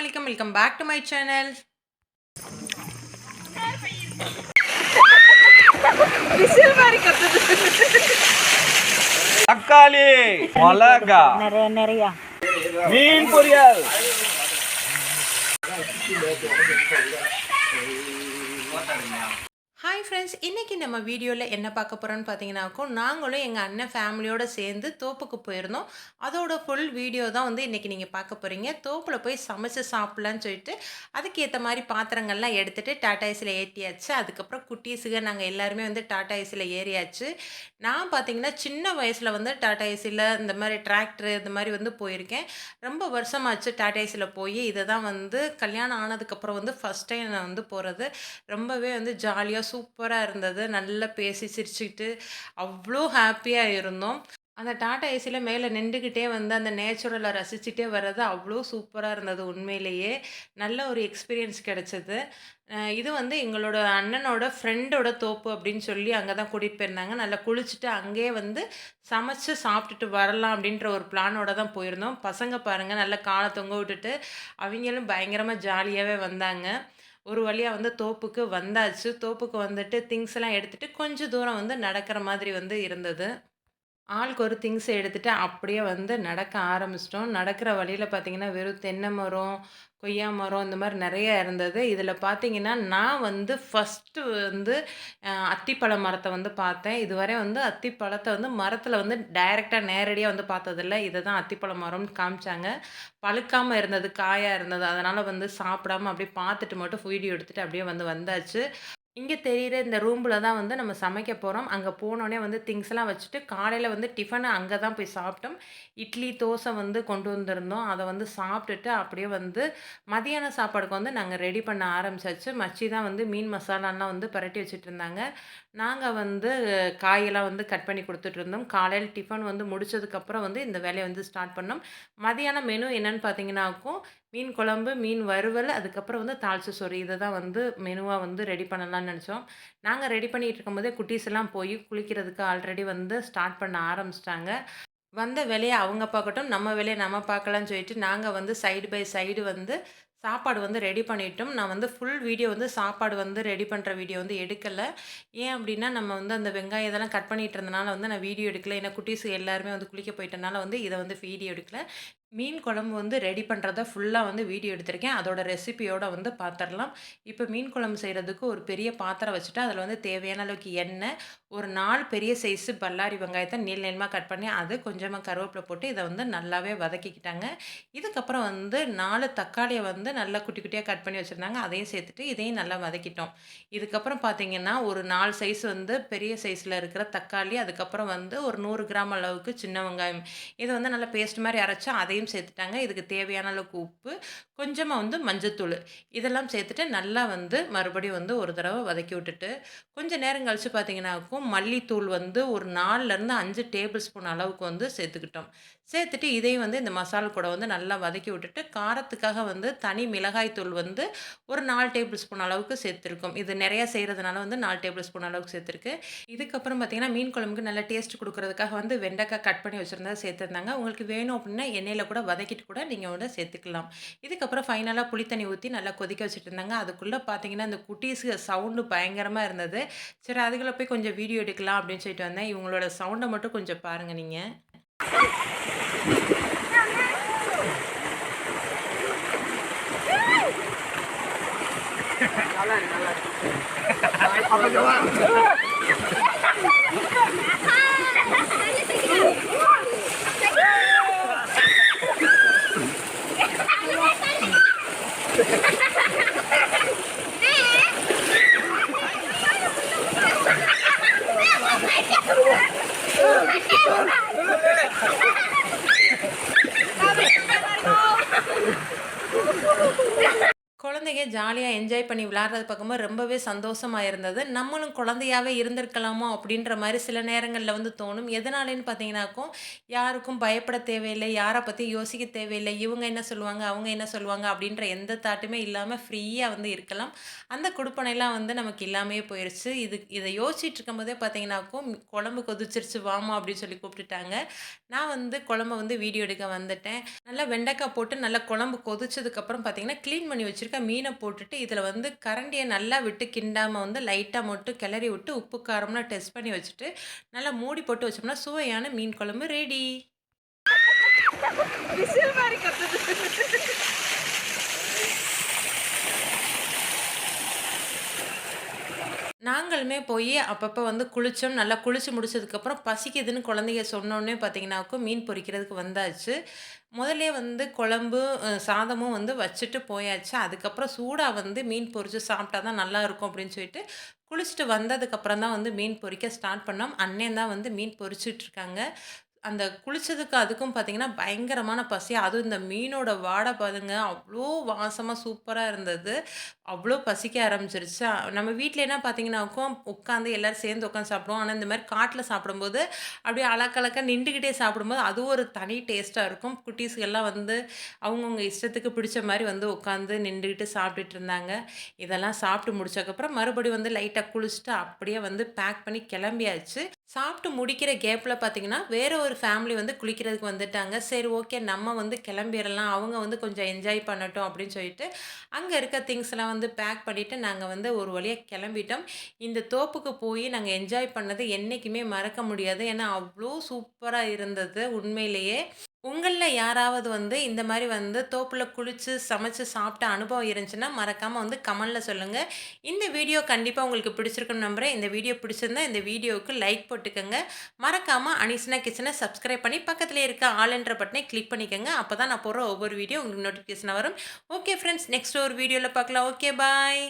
welcome back to my channel. Whistle மாதிரி கத்துது. தக்காளி, மிளகாய், நிறைய மீன் பொரியல். ஹாய் ஃப்ரெண்ட்ஸ், இன்றைக்கி நம்ம வீடியோவில் என்ன பார்க்க போகிறோன்னு பார்த்தீங்கன்னாக்கும், நாங்களும் எங்கள் அண்ணன் ஃபேமிலியோடு சேர்ந்து தோப்புக்கு போயிருந்தோம். அதோட ஃபுல் வீடியோ தான் வந்து இன்றைக்கி நீங்கள் பார்க்க போகிறீங்க. தோப்பில் போய் சமைச்சு சாப்பிட்லான்னு சொல்லிட்டு அதுக்கேற்ற மாதிரி பாத்திரங்கள்லாம் எடுத்துகிட்டு டாடா ஏசியில் ஏற்றியாச்சு. அதுக்கப்புறம் குட்டீஸுக நாங்கள் எல்லாருமே வந்து டாடா ஏசியில் ஏறியாச்சு. நான் பார்த்தீங்கன்னா சின்ன வயசில் வந்து டாடா ஏசியில் இந்த மாதிரி டிராக்டரு இந்த மாதிரி வந்து போயிருக்கேன். ரொம்ப வருஷமாச்சு டாடா ஏசியில் போய். இதை தான் வந்து கல்யாணம் ஆனதுக்கப்புறம் வந்து ஃபஸ்ட் டைம் நான் வந்து போகிறது. ரொம்பவே வந்து ஜாலியாக சூப்பராக இருந்தது. நல்லா பேசி சிரிச்சுக்கிட்டு அவ்வளோ ஹாப்பியாக இருந்தோம். அந்த டாடா ஏசியில் மேலே நின்றுக்கிட்டே வந்து அந்த நேச்சுரலை ரசிச்சுட்டே வர்றது அவ்வளோ சூப்பராக இருந்தது. உண்மையிலேயே நல்ல ஒரு எக்ஸ்பீரியன்ஸ் கிடச்சிது. இது வந்து எங்களோட அண்ணனோட ஃப்ரெண்டோட தோப்பு அப்படின்னு சொல்லி அங்கே தான் கூட்டிகிட்டு போயிருந்தாங்க. நல்லா குளிச்சுட்டு அங்கேயே வந்து சமைச்சு சாப்பிட்டுட்டு வரலாம் அப்படின்ற ஒரு பிளானோட தான் போயிருந்தோம். பசங்க பாருங்கள் நல்லா காலை தொங்க விட்டுட்டு அவங்களும் பயங்கரமாக ஜாலியாகவே வந்தாங்க. ஒரு வழியாக வந்து தோப்புக்கு வந்தாச்சு. தோப்புக்கு வந்துட்டு திங்ஸ் எல்லாம் எடுத்துகிட்டு கொஞ்சம் தூரம் வந்து நடக்கிற மாதிரி வந்து இருந்தது. ஆளுக்கு ஒரு திங்ஸ் எடுத்துகிட்டு அப்படியே வந்து நடக்க ஆரம்பிச்சிட்டோம். நடக்கிற வழியில் பார்த்திங்கன்னா வெறும் தென்னை மரம், கொய்யா மரம் இந்த மாதிரி நிறைய இருந்தது. இதில் பார்த்திங்கன்னா நான் வந்து ஃபஸ்ட்டு வந்து அத்திப்பழ மரத்தை வந்து பார்த்தேன். இதுவரை வந்து அத்திப்பழத்தை வந்து மரத்தில் வந்து டைரெக்டாக நேரடியாக வந்து பார்த்ததில்ல. இதை தான் அத்திப்பழ மரம்னு காமிச்சாங்க. பழுக்காமல் இருந்தது, காயாக இருந்தது. அதனால் வந்து சாப்பிடாம அப்படியே பார்த்துட்டு மட்டும் வீடியோ எடுத்துகிட்டு அப்படியே வந்து வந்தாச்சு. இங்கே தெரிகிற இந்த ரூமில் தான் வந்து நம்ம சமைக்க போகிறோம். அங்கே போனோடனே வந்து திங்ஸ்லாம் வச்சுட்டு காலையில் வந்து டிஃபனு அங்கே தான் போய் சாப்பிட்டோம். இட்லி, தோசை வந்து கொண்டு வந்திருந்தோம். அதை வந்து சாப்பிட்டுட்டு அப்படியே வந்து மதியான சாப்பாடுக்கு வந்து நாங்கள் ரெடி பண்ண ஆரம்பிச்சாச்சு. மச்சி தான் வந்து மீன் மசாலாலாம் வந்து பரட்டி வச்சுட்டு இருந்தாங்க. நாங்கள் வந்து காயெல்லாம் வந்து கட் பண்ணி கொடுத்துட்ருந்தோம். காலையில் டிஃபன் வந்து முடித்ததுக்கப்புறம் வந்து இந்த வேலையை வந்து ஸ்டார்ட் பண்ணோம். மதியானம் மெனு என்னென்னு பார்த்தீங்கன்னாக்கும் மீன் குழம்பு, மீன் வறுவல், அதுக்கப்புறம் வந்து தாளிச்ச சோறு. இதை தான் வந்து மெனுவாக வந்து ரெடி பண்ணலாம்னு நினச்சோம். நாங்கள் ரெடி பண்ணிகிட்டு இருக்கும்போதே குட்டீஸ் எல்லாம் போய் குளிக்கிறதுக்கு ஆல்ரெடி வந்து ஸ்டார்ட் பண்ண ஆரம்பிச்சிட்டாங்க. வந்த வேலையை அவங்க பார்க்கட்டும், நம்ம வேலையை நம்ம பார்க்கலான்னு சொல்லிட்டு நாங்கள் வந்து சைடு பை சைடு வந்து சாப்பாடு வந்து ரெடி பண்ணிட்டோம். நான் வந்து ஃபுல் வீடியோ வந்து சாப்பாடு வந்து ரெடி பண்ணுற வீடியோ வந்து எடுக்கலை. ஏன் அப்படின்னா நம்ம வந்து அந்த வெங்காயம் இதெல்லாம் கட் பண்ணிகிட்டு இருந்தனால வந்து நான் வீடியோ எடுக்கலை. ஏன்னா குட்டீஸ் எல்லாருமே வந்து குளிக்க போயிட்டனால வந்து இதை வந்து வீடியோ எடுக்கலை. மீன் குழம்பு வந்து ரெடி பண்ணுறத ஃபுல்லாக வந்து வீடியோ எடுத்திருக்கேன். அதோட ரெசிபியோடு வந்து பார்த்துடலாம். இப்போ மீன் குழம்பு செய்கிறதுக்கு ஒரு பெரிய பாத்திரம் வச்சுட்டு அதில் வந்து தேவையான அளவுக்கு எண்ணெய், ஒரு 4 பெரிய சைஸு பல்லாரி வெங்காயத்தை நீளமாக கட் பண்ணி அது கொஞ்சமாக கருவேப்பிலை போட்டு இதை வந்து நல்லாவே வதக்கிக்கிட்டாங்க. இதுக்கப்புறம் வந்து 4 தக்காளியை வந்து நல்லா குட்டி குட்டியாக கட் பண்ணி வச்சுருந்தாங்க. அதையும் சேர்த்துட்டு இதையும் நல்லா வதக்கிட்டோம். இதுக்கப்புறம் பார்த்திங்கன்னா ஒரு 4 சைஸ் வந்து பெரிய சைஸில் இருக்கிற தக்காளி, அதுக்கப்புறம் வந்து ஒரு 100 கிராம் அளவுக்கு சின்ன வெங்காயம், இதை வந்து நல்லா பேஸ்ட் மாதிரி அரைச்சா அதையும் சேர்த்துட்டாங்க. இதுக்கு தேவையான அளவுக்கு உப்பு, கொஞ்சமாக வந்து மஞ்சத்தூள், இதெல்லாம் சேர்த்துட்டு நல்லா வந்து மறுபடியும் வந்து ஒரு தடவை வதக்கி விட்டுட்டு கொஞ்சம் நேரம் கழித்து பார்த்தீங்கன்னாக்கும் மல்லித்தூள் வந்து ஒரு 4லேருந்து 5 டேபிள் ஸ்பூன் அளவுக்கு வந்து சேர்த்துக்கிட்டோம். சேர்த்துட்டு இதையும் வந்து இந்த மசாலா கூட வந்து நல்லா வதக்கி விட்டுட்டு காரத்துக்காக வந்து தனி மிளகாய் தூள் வந்து ஒரு 4 டேபிள் ஸ்பூன் அளவுக்கு சேர்த்துருக்கோம். இது நிறையா செய்கிறதுனால வந்து 4 டேபிள் ஸ்பூன் அளவுக்கு சேர்த்துருக்கு. இதுக்கப்புறம் பார்த்திங்கன்னா மீன் குழம்புக்கு நல்லா டேஸ்ட் கொடுக்குறதுக்காக வந்து வெண்டைக்காய் கட் பண்ணி வச்சுருந்தா சேர்த்துருந்தாங்க. உங்களுக்கு வேணும் அப்படின்னா எண்ணெயில் கூட வதக்கிட்டு கூட நீங்கள் வந்து சேர்த்துக்கலாம். இதுக்கப்புறம் ஃபைனலாக புளித்தண்ணி ஊற்றி நல்லா கொதிக்க வச்சுட்டு இருந்தாங்க. அதுக்குள்ளே பார்த்தீங்கன்னா இந்த குட்டீஸுக்கு சவுண்டு பயங்கரமாக இருந்தது. சரி அதுக்குள்ளே போய் கொஞ்சம் வீடியோ எடுக்கலாம் அப்படின்னு சொல்லிட்டு வந்தேன். இவங்களோட சவுண்டை மட்டும் கொஞ்சம் பாருங்கள் நீங்கள். குழந்தைங்க ஜாலியா என்ஜாய் பண்ணி விளையாடுறத பார்க்கும்போது ரொம்பவே சந்தோஷமா இருந்தது. நம்மளும் குழந்தையாவே இருந்திருக்கலாமோ! அப்பிடின்ற மாரி சில நேரங்கள்ல வந்து தோணும். எதனாலேன்னு பார்த்தீங்கன்னாக்கும், யாருக்கும் பயப்பட தேவையில்லை. யார பத்தியும் யோசிக்க தேவையில்லை. இவுங்க என்ன சொல்லுவாங்க? அவங்க என்ன சொல்லுவாங்க? அப்பிடின்ற எந்த தாட்டுமே இல்லாம ஃப்ரீயா வந்து இருக்கலாம். அந்த குடுப்பனைலாம் வந்து நமக்கு இல்லாமயே போயிருச்சு. இத யோசிச்சுட்டு இருக்கும்போதே பார்த்தீங்கன்னாக்கும், "குழம்பு கொதிச்சிருச்சு வாம்மா" அப்பிடின்னு சொல்லி கூப்பிட்டுட்டாங்க. நான் வந்து குழம்ப வந்து வீடியோ எடுக்க வந்துட்டேன். நல்லா வெண்டைக்கா போட்டு நல்லா குழம்பு கொதிச்சதுக்கப்புறம் பார்த்தீங்கன்னா, கிளீன் பண்ணி வச்சிருக்க மீன போட்டுட்டு, இதில வந்து கரண்டிய நல்லா விட்டு கிண்டாம வந்து லைட்டா மட்டும் கிளறி விட்டு, உப்பு, காரம்லாம் டெஸ்ட் பண்ணி வச்சுட்டு, நல்லா மூடி போட்டு வச்சோம்னா, சுவையான மீன் குழம்பு ரெடி. விசில் மாரி கத்துது. நாங்களுமே போயி அப்பப்ப வந்து குளிச்சோம். நல்லா குளிச்சு முடிச்சதுக்கப்புறம் பசிக்குதுன்னு குழந்தைக சொன்னோனே பார்த்தீங்கன்னாக்கும், மீன் பொரிக்கிறதுக்கு வந்தாச்சு. முதல்லயே வந்து குழம்பு, சாதமும் வந்து வச்சுட்டு போயாச்சு. அதுக்கப்புறம் சூடா வந்து மீன் பொரிச்சு சாப்பிட்டா தான் நல்லாயிருக்கும் அப்படின்னு சொல்லிட்டு, குளிச்சுட்டு வந்ததுக்கப்புறம் தான் வந்து மீன் பொரிக்க ஸ்டார்ட் பண்ணோம். அண்ணன் தான் வந்து மீன் பொரிச்சுட்ருக்காங்க. அந்த குளிச்சதுக்கு அதுக்கும் பார்த்தீங்கன்னா, பயங்கரமான பசி. அதுவும் இந்த மீனோட வாடை பாருங்க, அவ்ளோ வாசமா சூப்பரா இருந்தது. அவ்ளோ பசிக்க ஆரம்பிச்சுருச்சு. நம்ம வீட்லனா பார்த்தீங்கன்னாக்கும், உட்காந்து எல்லாரும் சேர்ந்து உட்காந்து சாப்பிடுவோம். ஆனா, இந்த மாரி காட்ல சாப்பிடும்போது, அப்படியே அலக்கழக்கா நின்டுகிட்டே சாப்பிடும்போது, அது ஒரு தனி டேஸ்ட்டா இருக்கும். குட்டீஸ்கள்லாம் வந்து அவங்கவங்க இஷ்டத்துக்கு பிடிச்ச மாரி வந்து உட்காந்து நின்டுகிட்டு சாப்பிட்டுட்டு இருந்தாங்க. இதெல்லாம் சாப்பிட்டு முடிச்சதுக்கப்புறம் மறுபடியும் வந்து லைட்டா குளிச்சுட்டு, அப்படியே வந்து பேக் பண்ணி கிளம்பியாச்சு. சாப்பிட்டு முடிக்கிற கேப்ல பார்த்தீங்கன்னா, வேற ஒரு ஃபேமிலி வந்து குளிக்கிறதுக்கு வந்துட்டாங்க. சரி ஓகே நம்ம வந்து கிளம்பிறலாம். அவங்க வந்து கொஞ்சம் என்ஜாய் பண்ணட்டும் அப்படின்னு சொல்லிட்டு, அங்க இருக்க திங்ஸ்லாம் வந்து பேக் பண்ணிட்டு, நாங்க வந்து ஒரு வழியா கிளம்பிட்டோம். இந்த தோப்புக்கு போயி நாங்க என்ஜாய் பண்ணது என்னைக்குமே மறக்க முடியாது. ஏன்னா, அவ்ளோ சூப்பரா இருந்தது உண்மையிலேயே. உங்கள்ல யாராவது வந்து இந்த மாரி வந்து தோப்புல குளிச்சு, சமைச்சு சாப்பிட்ட அனுபவம் இருந்துச்சுன்னா, மறக்காம வந்து கமெண்ட்ல சொல்லுங்க. இந்த வீடியோ கண்டிப்பா உங்களுக்கு பிடிச்சிருக்குன்னு நம்புறேன். இந்த வீடியோ பிடிச்சிருந்தா இந்த வீடியோவுக்கு லைக் போட்டுக்கங்க. மறக்காம அனிஸ்னா கிச்சன சப்ஸ்கிரைப் பண்ணி பக்கத்திலே இருக்க ஆல் என்ற பட்டனை கிளிக் பண்ணிக்கங்க. அப்பதான் நான் போடுற ஒவ்வொரு வீடியோ உங்களுக்கு நோட்டிஃபிகேஷனா வரும். ஓகே ஃபிரெண்ட்ஸ், நெக்ஸ்ட் ஒரு வீடியோல பார்க்கலாம். Okay bye.